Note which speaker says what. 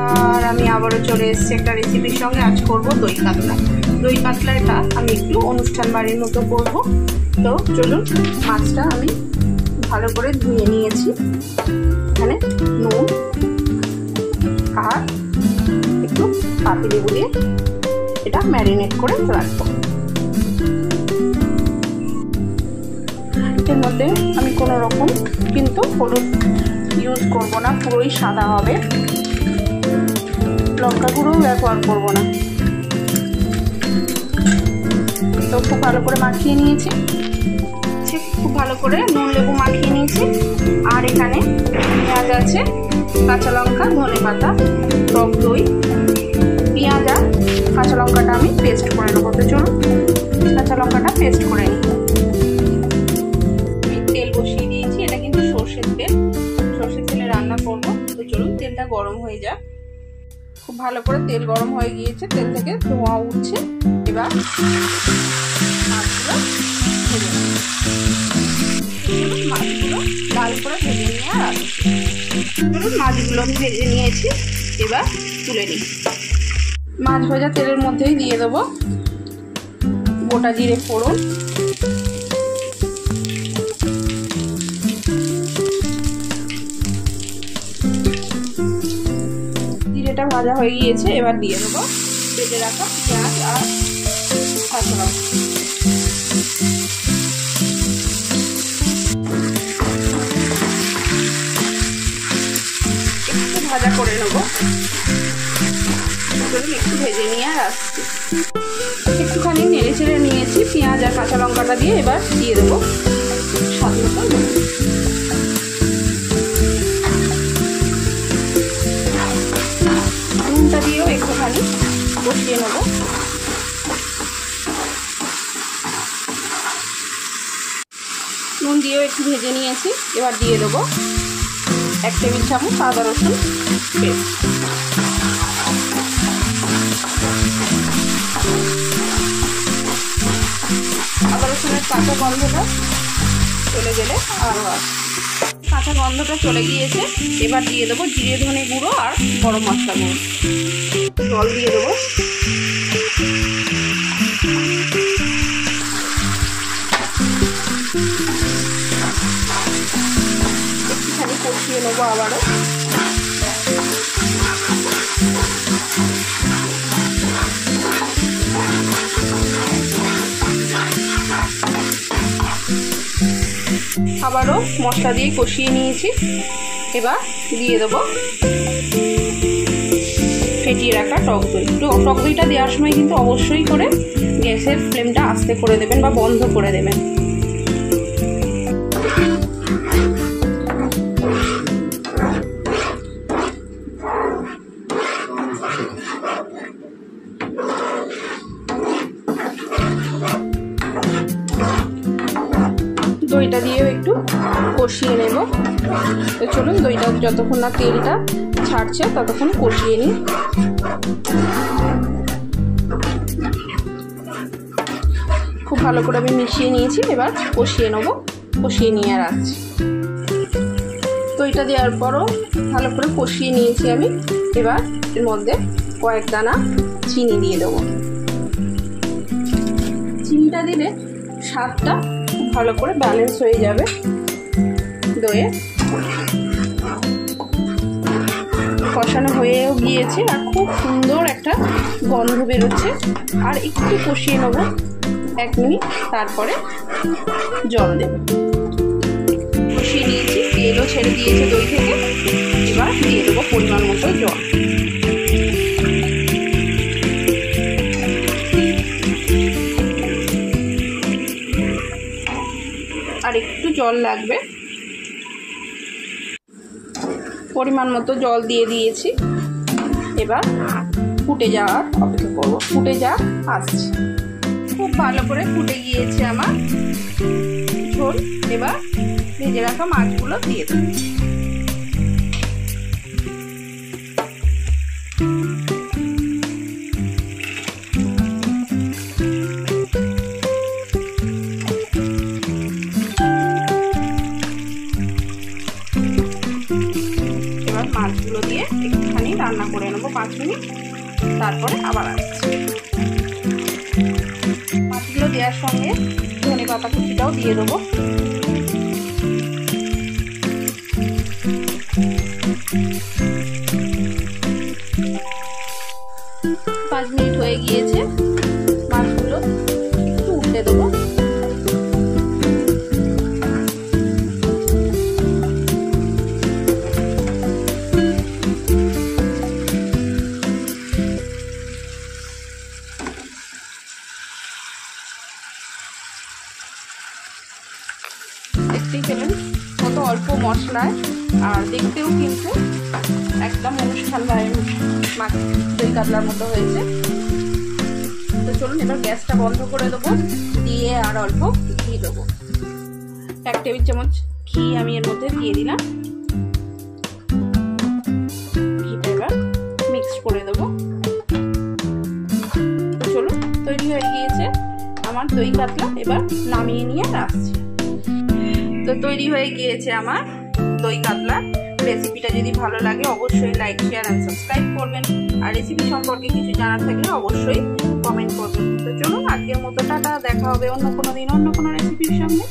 Speaker 1: আর আমি আবারও চলে এসেছি একটা রেসিপির সঙ্গে। আজ করব দই কাতলা। দই কাতলাটা আমি একটু অনুষ্ঠান বাড়ির মতো করব। তো চলুন, মাছটা আমি ভালো করে ধুয়ে নিয়েছি। এখানে নুন আর একটু পাতিলেবু দিয়ে এটা ম্যারিনেট করে রাখবো। এর মধ্যে আমি কোনো রকম কিন্তু হলুদ ইউজ করব না, পুরোই সাদা হবে। লঙ্কা গুঁড়োও ব্যবহার করব না। তো খুব ভালো করে মাখিয়ে নিয়েছি, খুব ভালো করে নুন লেবু মাখিয়ে নিয়েছি। আর এখানে পেঁয়াজ আছে, কাঁচা লঙ্কা, ধনেপাতা, টক দই, পেঁয়াজ আর কাঁচা লঙ্কাটা আমি পেস্ট করে নেবো। তো চলুন কাঁচা লঙ্কাটা পেস্ট করে নিই। আমি তেল বসিয়ে দিয়েছি, এটা কিন্তু সর্ষের তেল, সর্ষের তেলে রান্না করবো। তো চলুন তেলটা গরম হয়ে যাক। খুব ভালো করে তেল গরম হয়ে গিয়েছে, তেল থেকে ধোঁয়া উঠছে। এবার মাছগুলো ভেজে নেব। মাছগুলো লাল করে ভেজে নিয়ে আর ধরুন মাছগুলো আমি ভেজে নিয়েছি। এবার তুলে নিই। মাছ ভাজা তেলের মধ্যেই দিয়ে দেবো গোটা জিরে ফোড়ন, জিরেটা ভাজা হয়ে গিয়েছে। এবার দিয়ে দেবো ভেজে রাখা পেঁয়াজ আর কাঁচা লঙ্কা। একটু ভাজা করে নেবো, একটু ভেজে নিয়ে আর আসছি। একটুখানি নেড়ে চেড়ে নিয়েছি পেঁয়াজ আর কাঁচা লঙ্কাটা দিয়ে। এবার দিয়ে দেবো স্বাদ মতো নুন। নুনটা দিয়েও একটুখানি কষিয়ে নেবো। নুন দিয়েও একটু ভেজে নিয়েছি। এবার দিয়ে দেবো 1 টেবিল চামচ আদা রসুন পেস্ট। আদা রসুনের কাঁচা গন্ধটা চলে গেলে আরও কাঁচা গন্ধটা চলে গিয়েছে। এবার দিয়ে দেবো জিরে ধনে গুঁড়ো আর গরম মশলা গুঁড়ো। জল দিয়ে দেবো। একটুখানি কষিয়ে নেবো আবারও। আবারও মশলা দিয়ে কষিয়ে নিয়েছি। এবার দিয়ে দেবো ফেটিয়ে রাখা টক দই। টক দইটা দেওয়ার সময় কিন্তু অবশ্যই করে গ্যাসের ফ্লেমটা আস্তে করে দেবেন বা বন্ধ করে দেবেন। দইটা দিয়েও একটু কষিয়ে নেব। তো চলুন দইটা যতক্ষণ না তেলটা ছাড়ছে ততক্ষণ কষিয়ে নিই। খুব ভালো করে আমি মিশিয়ে নিয়েছি। এবার কষিয়ে নেব, কষিয়ে নিয়ে রাখছি। দইটা দেওয়ার পরও ভালো করে কষিয়ে নিয়েছি আমি। এবার এর মধ্যে কয়েক দানা চিনি দিয়ে দেবো। চিনিটা দিলে স্বাদটা খুব ভালো করে ব্যালেন্স হয়ে যাবে দইয়ে। কষানো হয়েও গিয়েছে আর খুব সুন্দর একটা গন্ধ বেরোচ্ছে। আর একটু কষিয়ে নেবো 1 মিনিট, তারপরে জল দেব। কষিয়ে নিয়েছি, তেলও ছেড়ে দিয়েছে দই থেকে। এবার দিয়ে দেবো পরিমাণ মতো জল। আর একটু জল লাগবে। পরিমাণ মতো জল দিয়ে দিয়েছি। এবার ফুটে যাওয়ার অপেক্ষা করবো। ফুটে যা আসছে, খুব ভালো করে ফুটে গিয়েছে আমার ঝোল। এবার ভেজে রাখা মাছগুলো দিয়ে দেবো। 5 মিনিট, তারপরে আবার আসছি। মাছগুলো দেওয়ার সঙ্গে ধনে পাতা কুচিটাও দিয়ে দেবো। পাঁচ মিনিট হয়ে গিয়েছে, মাছগুলো একটু উল্টে দেবো। দেখতেই পেলেন কত অল্প মশলায়, আর দেখতেও কিন্তু একদম অনুষ্ঠান বাড়ির মাছ দই কাতলার মতো হয়েছে। তো চলুন এবার গ্যাসটা বন্ধ করে দেবো, দিয়ে আর অল্প ঘি দেবো। 1 টেবিল চামচ ঘি আমি এর মধ্যে দিয়ে দিলাম। ঘিটা এবার মিক্স করে দেবো। তো চলুন, তৈরি হয়ে গিয়েছে আমার দই কাতলা। এবার নামিয়ে নিয়ে আসছি। তো তৈরি হয়ে গিয়েছে আমার দই কাতলা। রেসিপিটা যদি ভালো লাগে অবশ্যই লাইক, শেয়ার এন্ড সাবস্ক্রাইব করবেন। আর রেসিপি সম্পর্কে কিছু জানার থাকলে অবশ্যই কমেন্ট করবেন। তো চলুন, আজকের মতো টাটা, দেখা হবে অন্য কোনো দিন অন্য কোনো রেসিপির সঙ্গে।